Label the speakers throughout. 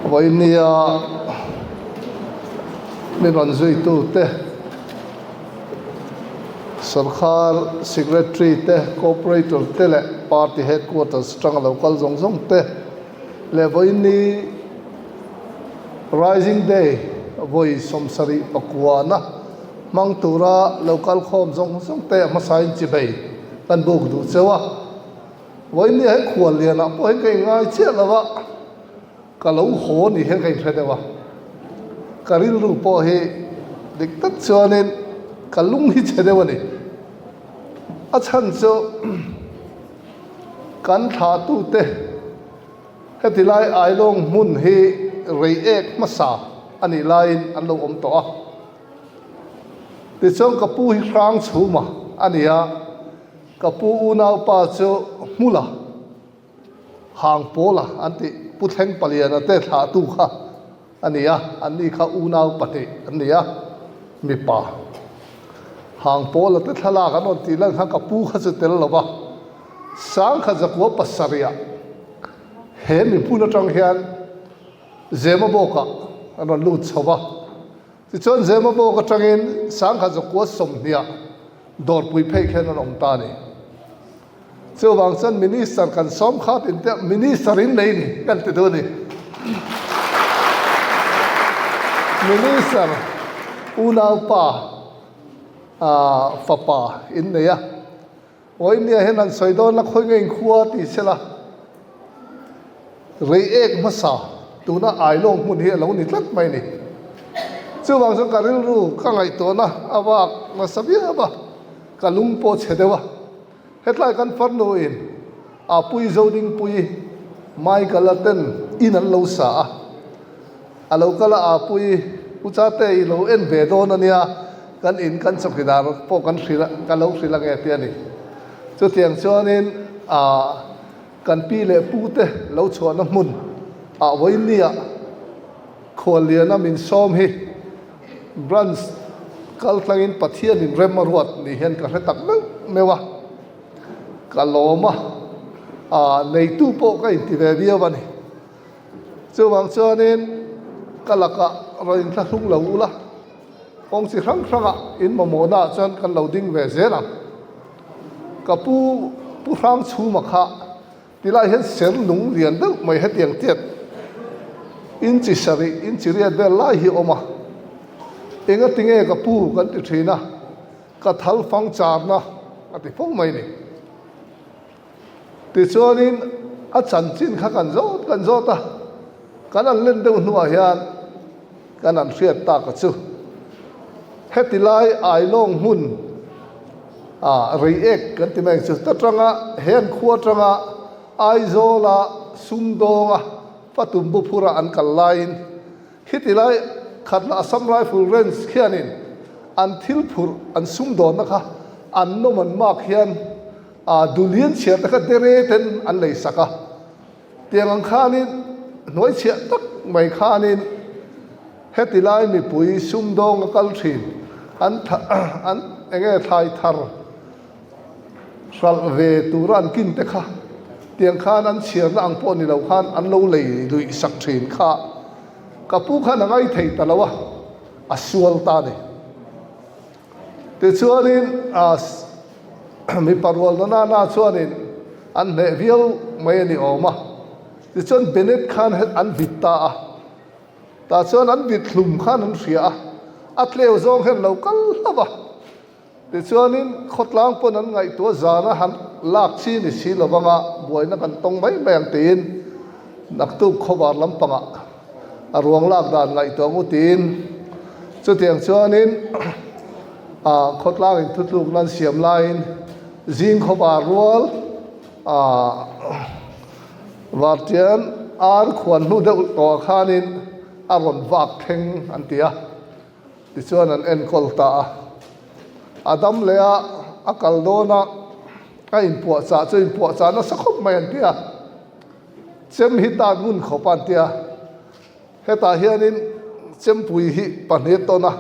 Speaker 1: Với nia mình còn duy tu te Sarkar Secretary te Cooperator te le Party Headquarters Tranga Local Zong Zong te le với ni Rising Day với somsari pakwana mang tura local khom Zong Zong te masain chibei kan buk du chewa với ni hay khuan liền à với cái ngay chết là vợ cả lấu hố ni hết cái thế đấy vợ cả rin ru po he dik tất cho nên cả lung hi chết đấy vợ này à chân cho kan tha tu te hết thì lại ai long mun hi rei ek masa ani lain an lo om to thì trong kapu hi rang chu ma ani ya kapu unau pa cho mula hang pola anti putheng paliana te tha tu kha ania ani kha unau pate ania mi pa hang pola te thala kan on ti lang kha kapu kha se tel lova sang kha zakwa pasaria he mi puna tang hian zema boka anon lut chowa ti chon zema boka tangin sang kha zakwa somnia dor pui phei khen an om ta ni châu vàng chân minister kan som khat in te minister in nei ni kan te do ni minister unau pa fa pa in nei a oi ni hen an soidon la khoi ngai khuwa ti sela rei ek masa tuna ai long mun hi lo ni tlat mai ni châu vàng chân karil ru ka ngai to na awak ma sabia ba kalung po chedewa hetlai kan farno in a pui zoding pui mai kalaten in an lo sa a lo kala a pui ucha te i lo en ve don ania kan in kan chokidar po kan sila kan lo sila nge te ani chu tiang chuanin kan pi le pu te lo chhuana mun a voinia kholiana min som hi branch kal tlangin pathian in remaruat ni hian ka hretak mewa kaloma nei tu po ka intive bia bani chuwang chuanin kalaka roin thla hlung lo la ong si hrang hranga in mamona chuan kan lo ding ve zela kapu pu hrang chu ma kha tilai hian sem nung lian deuh mai hetiang tiat in chi sari in chi riat bel lai hi oma enga tinge kapu kan ti thina ka thal fang charna ati phong mai ni ti chuanin a chan chin kha kan zo ta kan an len deuh hnuah hian kan an hriat ta ka chu hetilai ai long mun rei ek kan ti mai chu tatanga hen khuwa tanga ai zola sumdonga patum bu phura an kal lain hitilai khatla Assam Rifle Range khianin an thilphur an sumdon na kha an noman mak hian dulian chiat kha dere ten an lei saka tiang ang khanin noi chiat tak mai khanin hetilai mi pui sumdong kal thin an enge thai thar sal ve turan kin te kha tiang khan an chiar na ang po ni lo khan an lo lei lui sak thin kha kapu khan angai thei talawa asual ta ni te chuanin mi parwal na chuanin an ne vial mai ni oma ti chuan benet khan an vitta ta chuan an vit thlum khan an hria atleu zong hen lo kal lawa ti chuanin khotlang pon an ngai to zana han lak chi ni si lawanga boina kan tong mai bang tin naktu khobar lampanga arwang lak dan ngai to ngutin chu tiang chuanin khotlang in thutluk nan siam lain zing khobar rual wartian ar khwan nu de to khanin aron wak theng antia ti chuan an en kolta adam lea akaldona ka in po cha chu in po cha na sakhop mai antia chem hita mun khopan tia heta hianin chem pui hi panet to na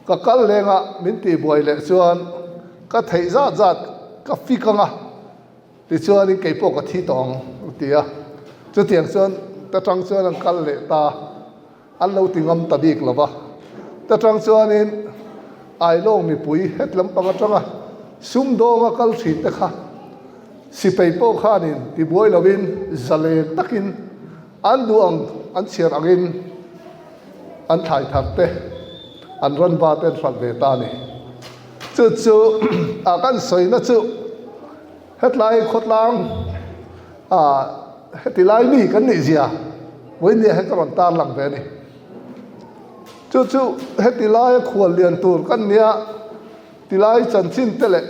Speaker 1: ka kal lenga min ti boi le chuan ka thei zat ka fikanga ti chuan in keipo ka thi tong tia chu tiang chuan ta trang chuan ang kal le ta an lo tingam ta bik lova ta trang chuan in ai long mi pui het lampang atanga sum donga kal thit te kha si pei po khanin ti buai lovin zale takin an duang an chiar angin an thai thak te an ron ba te thak ve ta ni chu a kan soi na chu hetlai khotlang hetilai mi kan ni zia với nia hết còn tan lặng về này chú hết tilai khuôn liền tur căn nia tilai chân chín thế lệ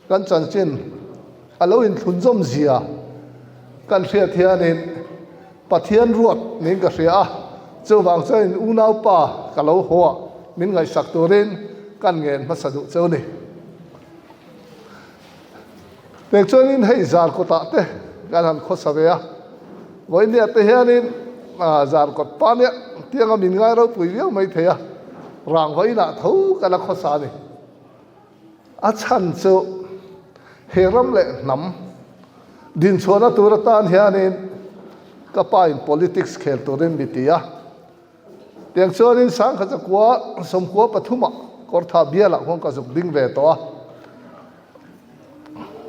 Speaker 1: căn chân chín alo in thun zom zia căn phía thiên nên bắt thiên ruột nên cái phía chú vàng cho in unau pa cả lâu hoa mình ngày sắc tuổi nên căn nghe mà sử dụng châu này để cho nên hay giả của ta thế cái hàng khó sao vậy với nia thế hiện nên giả cột pan nia tiếng mình ngay đâu bùi viếng mấy thế ràng với nã thấu cái là khó sao này chăn châu heram lệ nắm din chua na tu ra tan hiện nên cái bài politics khéo tu nên bị tia tiếng cho nên sáng khát quá sống quá bắt thuma có thà bia là không có dục đinh về to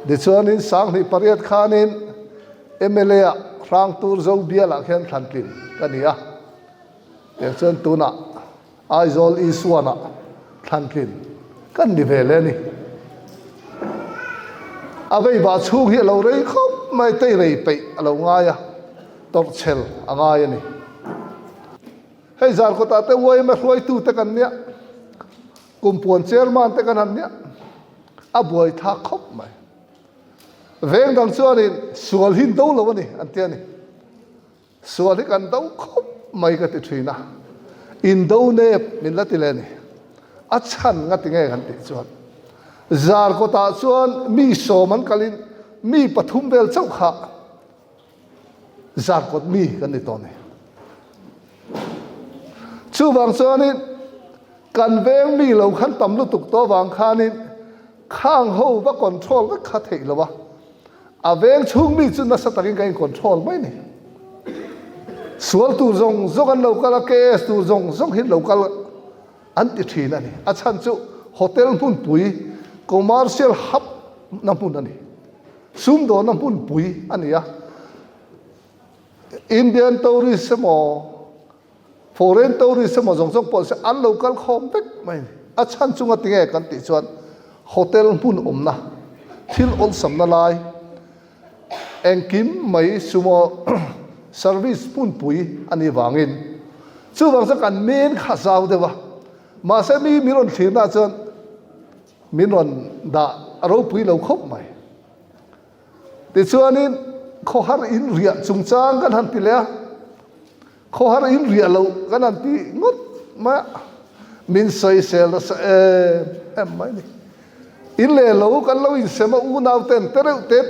Speaker 1: để cho nên sáng thì pariat khan nên MLA rang tur zo bia la khen than tin kania tiếng chân tu na aizol iswana than tin kan ni ve le ni avei ba chu hi lo rei khop mai tei rei pe lo nga ya tor chel anga ya ni hei zar ko ta te woi ma roi tu te kan nia kumpuan chairman te kan han nia a boi tha khop mai veng dang chuan in sual hin do lo ni an tia ni sual hi kan do khop mai ka ti thina in do ne min la ti le ni a chan nga ti nge kan ti chuan zar ko ta chuan mi so man kalin mi pathum bel chau kha zar ko mi kan ni to ni chu wang chuan in kan veng mi lo khan tam lu tuk to wang khan in khang ho ba control ka kha thei lo wa aveng chung mi chu na sa takin kai control mai ni sual tu zong zong an local case tu zong hin local an ti thina ni a chan chu hotel mun pui commercial hub na mun ani sum do na mun pui ania Indian tourism mo foreign tourism mo zong po se an local khom bek mai a chan chu nga tinge kan ti chuan hotel mun omna thil ol sam na lai engkim mai sumo service pun pui ani wangin chu wang sa kan men kha zau dewa ma se mi miron thina chon miron da aro pui lo khop mai ti chuanin kho har in ria chung chang kan han ti le kho har in ria lo kan han ti ngot ma min soi sel sa em mai ni in le lo kan lo in sema u nau ten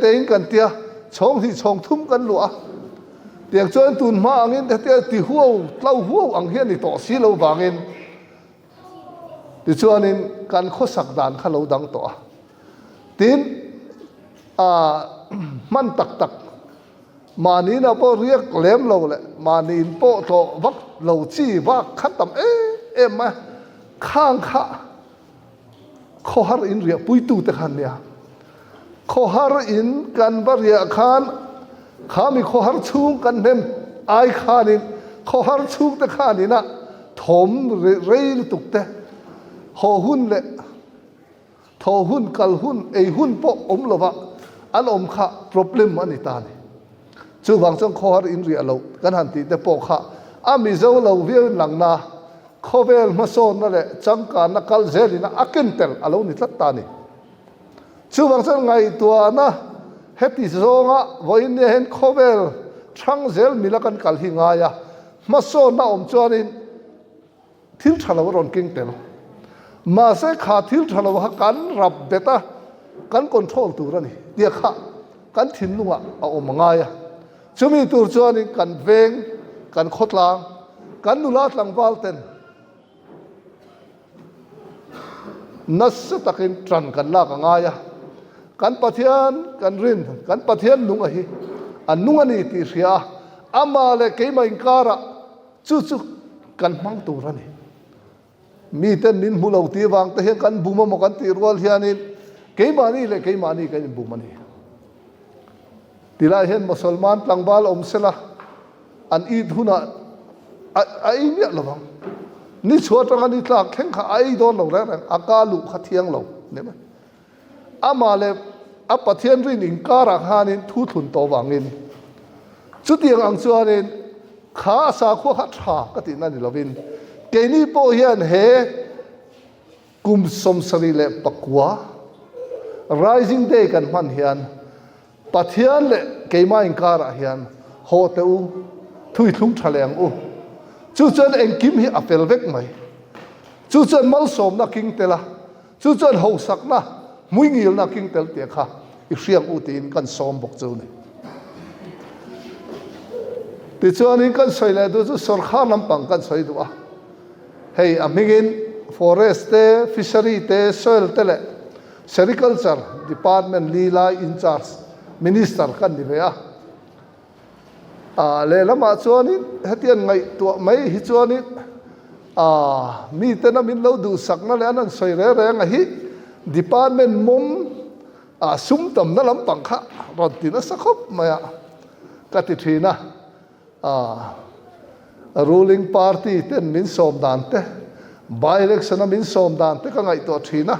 Speaker 1: te in kan tia chong thì chong thum kan lua tiếng chuan tun ma angin te ti huo tlau huo ang hian ni to si lo wangin ti chuan in kan kho sak dan kha lo dang to tin man tak mani na po riak lem lo le mani in po to vak lo chi vak khatam em ma khang kha kho har in ria pui tu te khan nia kho har in kan baria khan khami kho har chung kan nem ai khanin kho har chung te khanina thom reil tuk te ho hun le tho hun kal hun ei hun po om lova an om kha problem ani ta ni chu wang chang kho har in ria lo kan han ti te po kha ami zo lo vial lang na khovel ma son na le changka na kal zelina akentel alo ni tlat ta ni chu wang chang ngai tua na heti zonga voin ne hen khovel thang zel milakan kal hi nga ya ma so na om chuanin thil thalo ron king tel ma se kha thil thalo ha kan rap beta kan control tu rani dia kha kan thin lunga a om nga ya chumi tur chuanin kan veng kan khotlang kan nula tlang balten nas takin tran kan la ka nga ya kan pathian kan rin kan pathian nunga hi an nunga ni ti ria ama le ke mai kara chu chu kan mang tu rani mi ten min mulo ti wang te he kan buma mo kan ti rwal hianin ke mani le ke mani kan bumani tilai hen musulman tlangbal omsela an id huna ai mi lawang ni chuatang ani tlak kheng kha ai don lo ra akalu khathiang lo ne ma ama le apathian rin in kara hanin thu thun to wangin chutiang ang chuanin kha sa kho kha tha ka ti na ni lovin ke ni po hian he kum som sari le pakwa rising day kan man hian pathian le keima in kara hian ho te u thui thung thaleng u chu chen eng kim hi apel vek mai chu chen mal som na king tela chu chen ho sak na mui ngil na king tel te kha i hriang u tin kan som bok chu ni ti chuan in kan soi le du chu sarkar lampang kan soi du a hei amingin forest te fishery te soil te le sericulture department lila in charge minister kan ni ve a le lama chuanin hetian ngai tu mai hi chuanin mi te na min lo du sak na le an soi re re nga hi department mom sum tam na lampang kha ron tin a sakhop maya ka ti thina ruling party ten min som dan te by election na min som dan te ka ngai to thina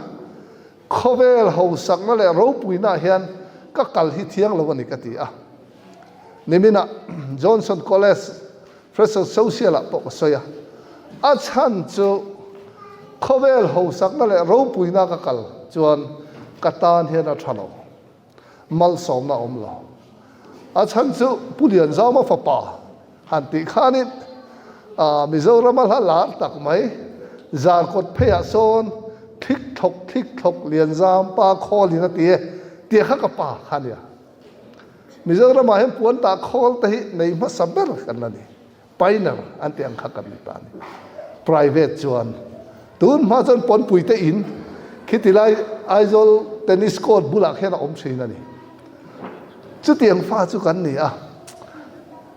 Speaker 1: khovel ho sak na le ro puina hian ka kal hi thiang lo ni ka ti a nimina Johnson College Professor Social po soya a chan chu khovel ho sak na le ro puina ka kal chuan katan hian a thalo mal som na om lo a chan chu pulian zawma fa pa han ti khanin Mizoram ha la tak mai zar kot phea son thik thok lian zam pa kholina ti kha ka pa khania Mizoram ma hem puan ta khol ta hi nei ma saber kan la ni painer an ti ang kha kan ni ta ni private chuan tun ma chan pon pui te in khitilai aizol tennis court bulak hena om thina ni chu tiang fa chu kan ni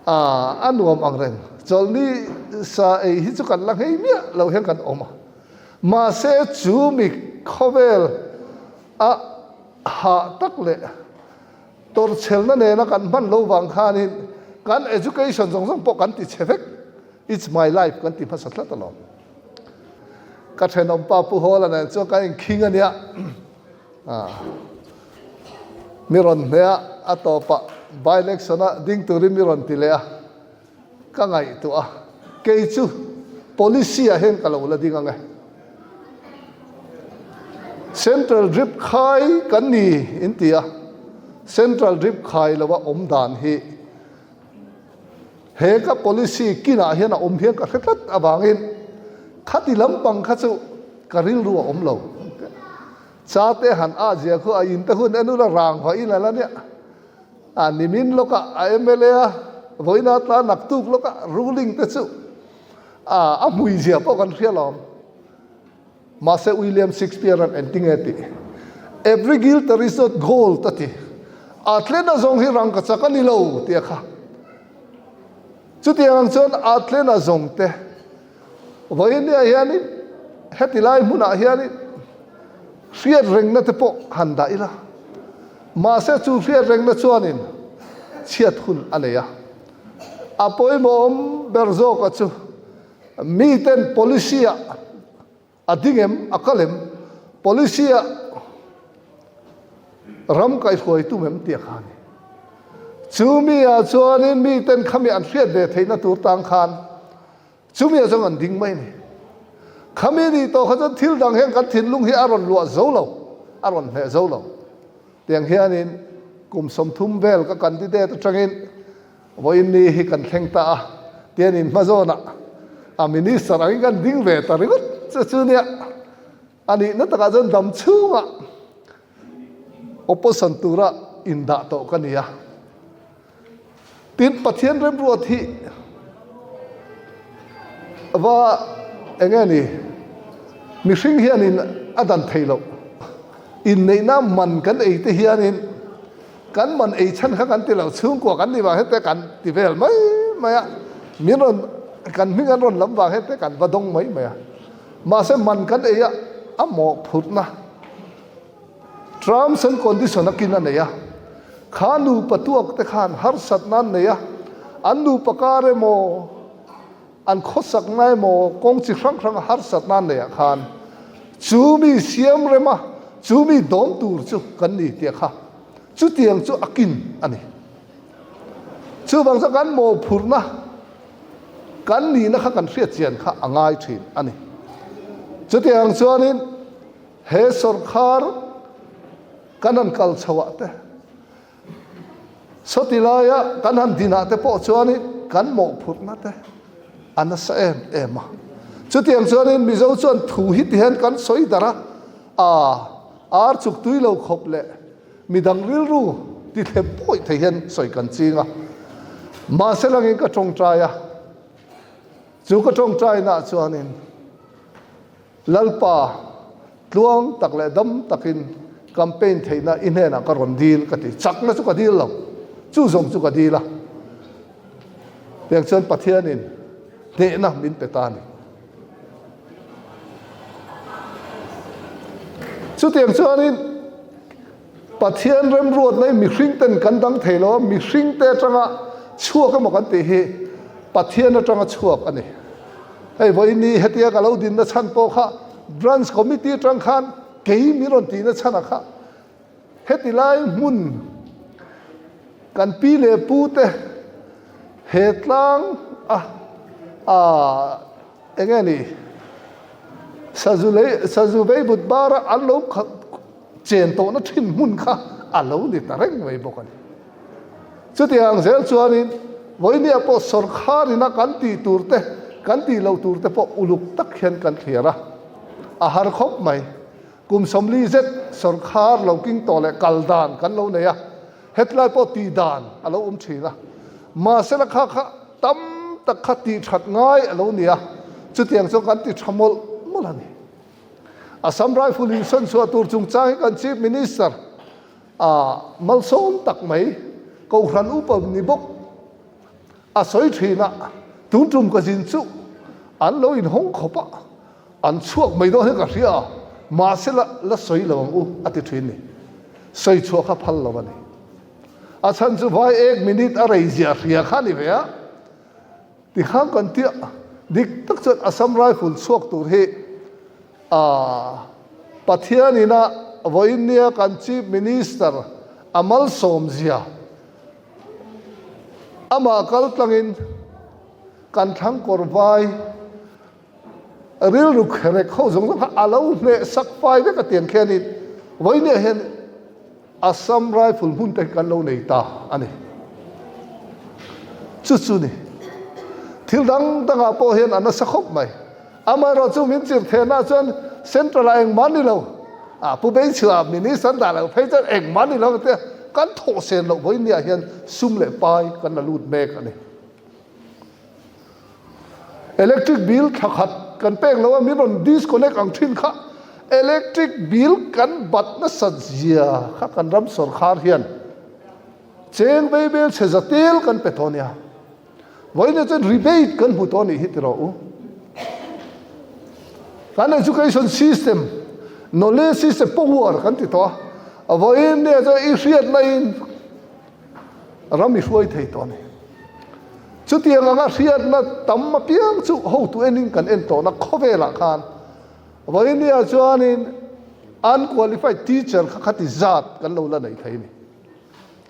Speaker 1: anuam ang reng jolni sa ei hi chu kan lang hei mia lo hen kan oma ma se chu mi khovel ha tak le tor chelna ne na kan man lo wang khanin kan education jong po kan ti chevek it's my life kan ti phasatla talom ka thenom pa pu hola na chu kan king ania miron ne atopa by election na ding turin miron tilea ka ngai tu ke chu policy a hen ka lo la ding anga central drip khai kan ni intia central drip khai lawa om dan hi he ka policy kina hian a om hian ka khatlat awangin khati lampang kha chu karil ru om lo cha te han a jia khu a in ta hun anu la rang ho in la nia nimin loka MLA voina tla naktuk loka ruling te chu a mui jia po kan khialom Master William Shakespeare and ending eti every guilt there is not gold tati atlena zong hi rang ka chakani lo ti kha chu ti ang chon atlena zong te voina hiani hetilai muna hiani fiat reng na te po handa ila ma se chu fiat reng na chuanin chiat hun aleya apoi mom berzo ka chu mi ten policy adingem akalem policy ram kai khoi tu mem ti khani chumi a chuanin mi ten khami an fiat de theina tur tang khan chumi a jong an ding mai ni khami ni to khajan thil dang heng kan thin lung hi aron lua zolo aron he zolo tiang hianin kum som thum vel ka candidate atangin voin ni hi kan thleng ta tianin mazona a minister ang kan ding ve ta rigot chu nia ani na taka jon dam chunga opposition tura inda to kania tin pathian rem ruat hi wa engani mihring hianin adan theilo in nei na man kan ei te hianin kan man ei chan kha kan ti lo chung ko kan ni wa hete kan ti vel mai mày miễn rồi cần miễn rồi lắm vàng hết cái cần và đông mấy mày mà sẽ mình cái đấy á một phút na Trump sân condition akin na này khanu patuak te khan har sat nan này anu pakare mo an khosak nai mo kong chi khrang khrang har sat nan này khan chumi siam rema chumi dom tur chu kan ni te kha chu tiang chu akin ani chu bang sa kan mo phurna kan ni na kha kan hriat chian kha angai thin ani chu tiang chuanin he sarkar kanan kal chawa te sotilaya kanan dina te po chuanin kan mo phurna te anasa ema chu tiang chuanin mizo chuan thu hi ti hen kan soi dara ar chuk tui lo khop le midang ril ru ti the poi the hen soi kan chinga ma selang ka tong traya chu ka tong trai na chuanin lalpa tluang tak le dam takin campaign theina inhena ka ron deal ka ti chakna chu ka deal lo chu zong chu ka deal la pek chuan pathianin ne na min petani chu tiang chuanin pathian rem ruat nei mi hring ten kan dang theilo mi hring te tanga chuak ka mo kan te hi pathian atanga chuak ani hei voi ni hetia ka lo din na chan po kha branch committee tang khan kei mi ron ti na chana kha hetilai mun kan pi le pu te hetlang engani sajulei budbara allo chen to na thin mun kha allo ni tareng mai bokani chutiang zel chuanin voini apo sarkharina kanti turte kanti lo turte po uluk tak hian kan thiara a har khop mai kum somli zet sarkar lo king to le kaldan kan lo neya hetlai po ti dan alo thina ma sela kha kha tam tak khati that ngai alo nia chutiang so kan ti thamol molani Assam Rifle San so tur chung chang kan chief minister malsom tak mai ko ran upam ni bok a soi thina tum tum ka jin chu an lo in hong khopa an chuak mai do he ka ria ma se la soi lawang u ati thini soi chu kha phal lawani a chan chu vai 1 minute a rei zia ria khani ve a ti khang kan tia dik tak chat Assam Rifle chuak tur he pathianina voinia kan chief minister amal somzia ama kal tlangin kan thang korvai ril ru khere kho jong kha alo ne sak pai ve ka tian khenin voinia hen Assam Rifle hun te kan lo nei ta ani chu ni thil dang danga po hen ana sakhop mai ama ro chu min chir thena chuan central eng mani lo pu bei chua minister da lo phei chuan eng mani lo te kan tho sen lo voinia hian sum le pai kan na lut mek ani electric bill thakhat kan pek lo mi ron disconnect ang thin kha electric bill kan bat na sajia kha kan ram sarkar hian cheng bei bel chezatel kan petonia voinia chen rebate kan hutoni hitro u kan education system knowledge system power kan ti to voinia cho i riat lain rami huai thei to ni chu tiang anga riat na tam ma piang chu ho tu enin kan en to na khovela khan voinia chuanin unqualified teacher khati zat kan lo la nei thei ni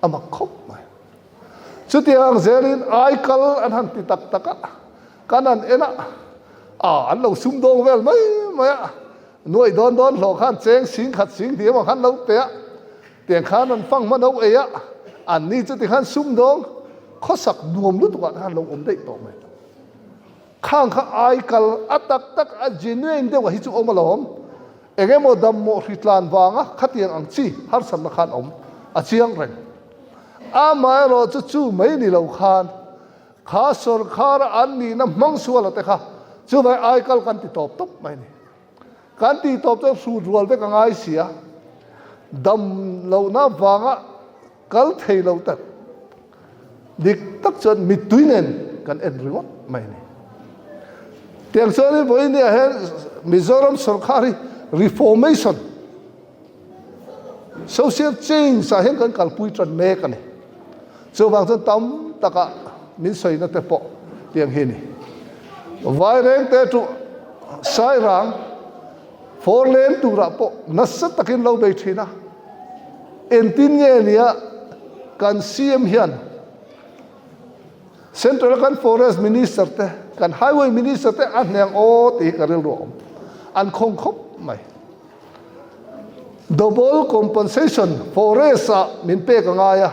Speaker 1: ama khop mai chu tiang zerin aikal an han ti tak taka kanan ena an lo sum dong vel mai mai nuôi don lo khan cheng sing khat sing dia ma khan lo te tiang khan an phang ma no e an ni chu ti khan sum dong khosak nuam lu tu kan lo om dei to mai khang kha ai kal atak tak a genuine de wa hi chu om lom enge mo dam mo hritlan wanga khatiang ang chi har sam na khan om a chiang reng a mai ro chu mai ni lo khan kha sarkar an ni na mang suala te kha chu vai ai kal kan ti top top mai ni kan ti top to su rual ve ka ngai sia dam lo na wanga kal thei lo tak dik tak chan mi tuinen kan en ringot mai ni tiang chuan in voi ni a hen Mizoram sarkar hi reformation social change sa hen kan kalpui tran me kan ni chu bang chuan tam taka min soi na te po tiang hi ni vai reng te tu sai rang four lane tu ra po nasat takin lo bei thina entin nge nia kan CM hian central kan forest minister te kan highway minister te an heng o ti karil ro an khong khop mai double compensation forest a min pe ka nga ya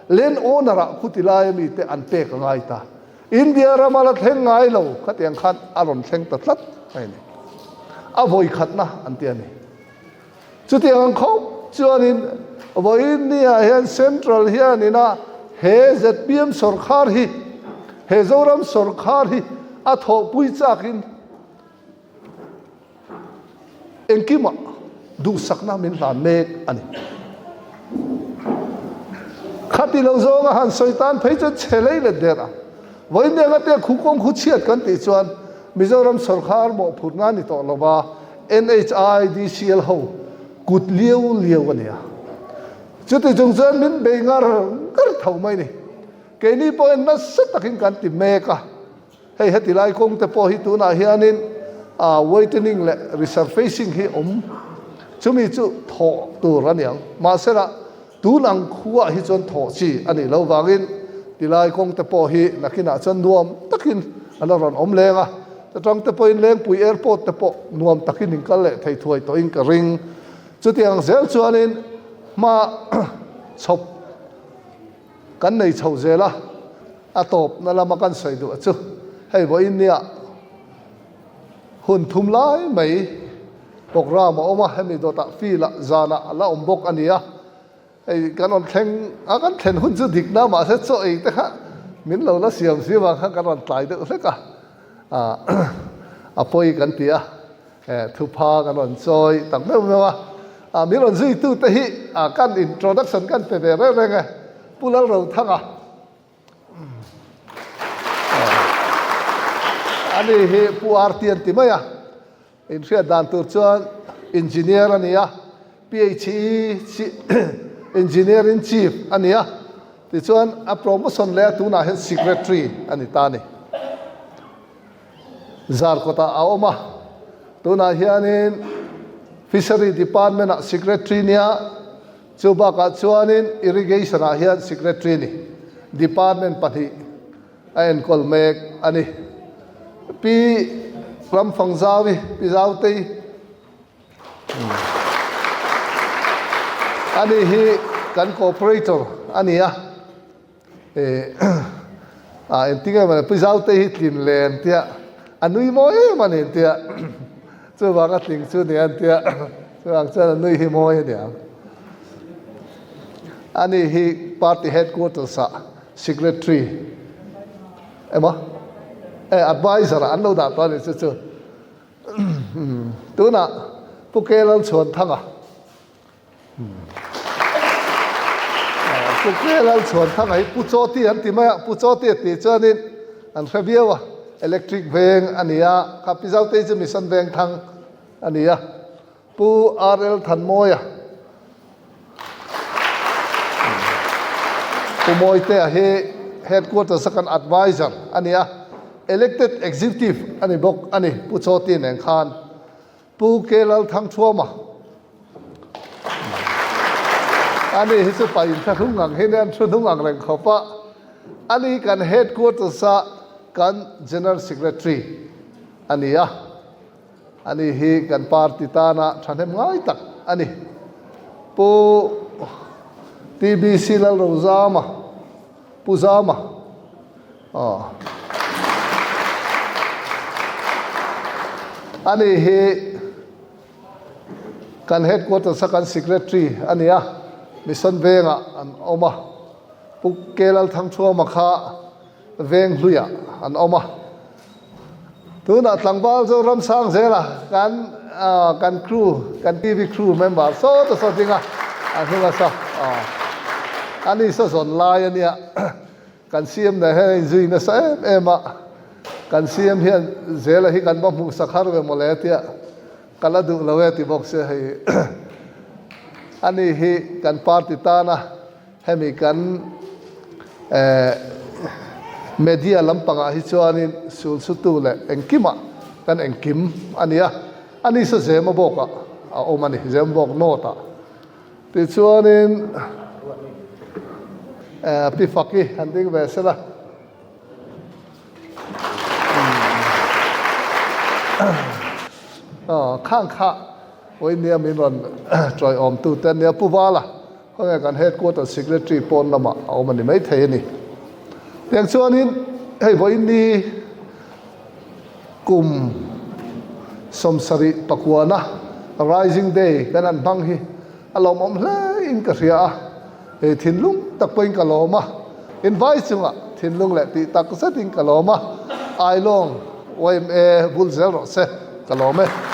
Speaker 1: land owner a khutilai mi te an pe ka ngai ta India ramalat heng ngai lo khatiang khan aron thleng ta tlat mai ni a voi khat na an ti ani chu tiang khop chuanin voi ni a hian central hian ina he ZPM sarkar hi he zoram sarkar hi a tho pui chakin enkima du sakna min hlan mek ani khati lo zonga han soitan phei chu chelei le dera voi ne nga te khukong khu chiat kan ti chuan Mizoram sarkar mo phurna ni to loba NHIDCL ho kut liu liu ania chuti chung chuan min bengar kar thau mai ni ke ni po na sat takin kan ti meka hei heti lai kong te po hi tu na hianin whitening le resurfacing hi chumi chu tho tu raniang ma sera tu nang khuwa hi chon tho chi ani lo wangin ti lai kong te po hi nakina chon nuam takin anaron lenga trong te po in leng pui airport te po nuam takin in kal le thei thuai to in ka ring chu tiang zel chuanin ma chop kan nei chho zela atop na lama kan soi du chu hei bo in nia hun thum lai mai program oma hemi do ta fi la zana la ombok ania ei kan on thleng a kan thlen hun chu dik na ma se cho ei te kha min lo la siam siwa kha kan on tlai de hleka apoi kan tia thu pha kan on choi tak me ma mi ron zui tu te hi kan introduction kan pe re re nge pulal ro thanga ani he pu artian ti maya in ria dan tur chuan engineer ania PhD engineer in chief ania ti chuan a promotion le tu na hen secretary ani ta ni zar kota aoma tu na hianin fishery department a secretary nia chuba ka chuanin irrigation a hian secretary ni department pathi en kolmek ani pi ram phangzawi pi zautei ani hi kan cooperator ania en tinga ma pi zautei hi tlin len tia anui moi mani tia chuba ka ting chu ne an tia chuang cha nui hi moi ne ani hi party headquarters a secretary ema advisor an lo da to ni chu tu na pukelal chon thanga pukelal chon thanga hi puchoti an ti ma puchoti ti chanin an khabiawa electric veng ania kapizau te chu mission veng thang ania pu RL thanmoya pu moi te he headquarters second advisor ania elected executive ani bok ani pu choti neng khan pu kelal thang thuama ani hi chu pai tha thungang henan thu thungang reng khopa ani kan headquarters sa kan general secretary ania ani hi kan party ta na thanem ngai tak ani pu TBC lal rozama puzama ani hi kan headquarters sa kan secretary ania mission venga an oma pu kelal thang thuama kha veng hluya an oma tuna tlangwal zo ram sang zela kan crew kan TV crew member so to so dinga an hunga sa ani so zon lai ania kan siam na he zui na sa ema kan siam hian zela hi kan bom sakhar ve moletia kala du lawe ti box se hi ani hi kan party ta na hemi kan media lampanga hi chuanin sul sutu le engkima kan engkim ania ani sa zema boka a omani zem bok nota ti chuanin pi fakki handing ve sela khang kha oi nia min ron troi om tu ten nia puwala hoi kan headquarter secretary pon lama omani mai thei ni tiang chuanin hei voi ni kum somsari pakwana rising day kan an bang hi alom om hle in ka ria e thinlung takpoin kaloma invite chunga thinlung le ti tak sa ting kaloma ai long oim e bul zel ro se kalome